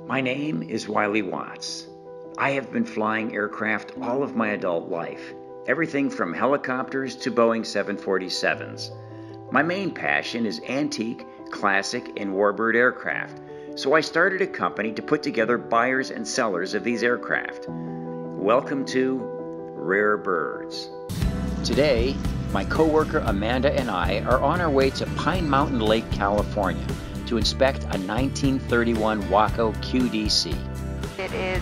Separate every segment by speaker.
Speaker 1: My name is Wiley Watts. I have been flying aircraft all of my adult life, everything from helicopters to Boeing 747s. My main passion is antique, classic, and warbird aircraft, so I started a company to put together buyers and sellers of these aircraft. Welcome to Rare Birds. Today, my coworker Amanda and I are on our way to Pine Mountain Lake, California, to inspect a 1931 Waco QDC.
Speaker 2: It is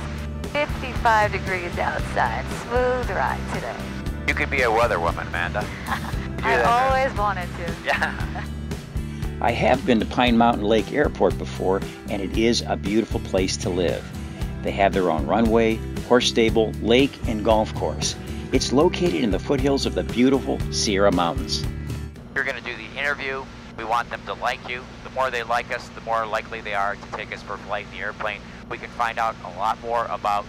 Speaker 2: 55 degrees outside. Smooth ride today.
Speaker 3: You could be a weather woman, Amanda.
Speaker 2: I always wanted to.
Speaker 3: Yeah.
Speaker 1: I have been to Pine Mountain Lake Airport before, and it is a beautiful place to live. They have their own runway, horse stable, lake, and golf course. It's located in the foothills of the beautiful Sierra Mountains.
Speaker 3: You're going to do the interview. We want them to like you. The more they like us, the more likely they are to take us for a flight in the airplane. We can find out a lot more about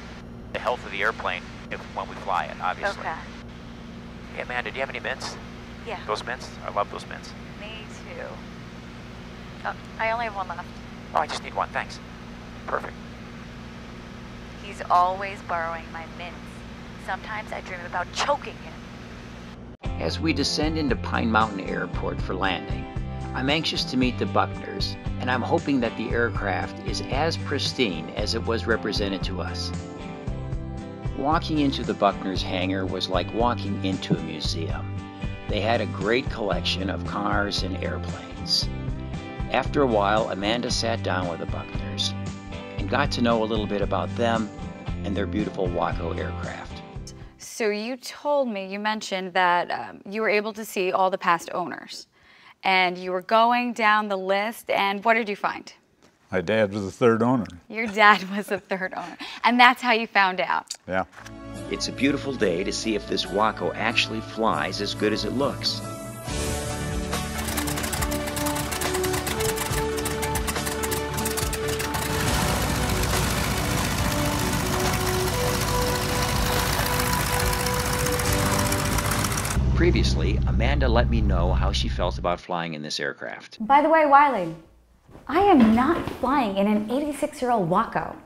Speaker 3: the health of the airplane when we fly it, obviously.
Speaker 2: Okay.
Speaker 3: Hey, Amanda, do you have any mints?
Speaker 2: Yeah.
Speaker 3: Those mints? I love those mints.
Speaker 2: Me too. Oh, I only have one left.
Speaker 3: Oh, I just need one. Thanks. Perfect.
Speaker 2: He's always borrowing my mints. Sometimes I dream about choking him.
Speaker 1: As we descend into Pine Mountain Airport for landing, I'm anxious to meet the Buckners, and I'm hoping that the aircraft is as pristine as it was represented to us. Walking into the Buckners hangar was like walking into a museum. They had a great collection of cars and airplanes. After a while, Amanda sat down with the Buckners and got to know a little bit about them and their beautiful Waco aircraft.
Speaker 4: So you told me, you mentioned that you were able to see all the past owners. And you were going down the list, and what did you find?
Speaker 5: My dad was the third owner.
Speaker 4: Your dad was the third owner, and that's how you found out.
Speaker 5: Yeah.
Speaker 1: It's a beautiful day to see if this Waco actually flies as good as it looks. Previously, Amanda let me know how she felt about flying in this aircraft.
Speaker 6: By the way, Wiley, I am not flying in an 86-year-old Waco.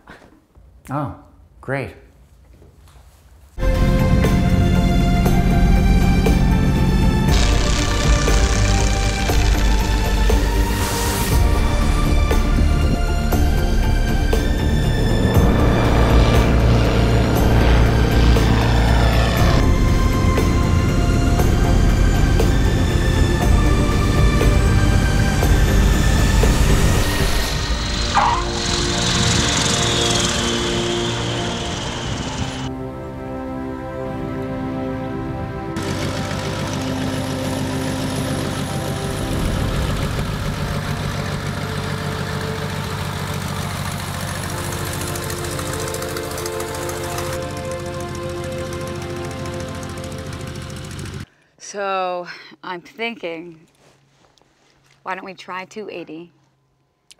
Speaker 7: Oh, great.
Speaker 4: So I'm thinking, why don't we try 280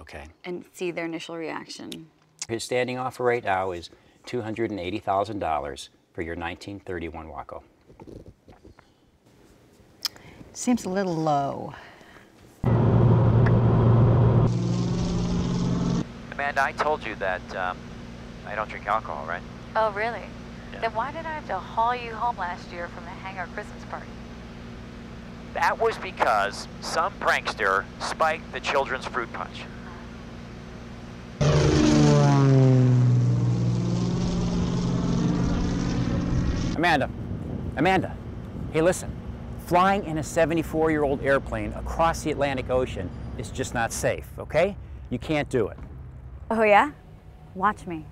Speaker 7: Okay.
Speaker 4: and see their initial reaction?
Speaker 7: His standing offer right now is $280,000 for your 1931 Waco.
Speaker 8: Seems a little low.
Speaker 3: Amanda, I told you that I don't drink alcohol, right?
Speaker 2: Oh, really?
Speaker 3: Yeah.
Speaker 2: Then why did I have to haul you home last year from the hangar Christmas party?
Speaker 3: That was because some prankster spiked the children's fruit punch.
Speaker 7: Amanda, hey listen, flying in a 74-year-old airplane across the Atlantic Ocean is just not safe, okay? You can't do it.
Speaker 6: Oh yeah? Watch me.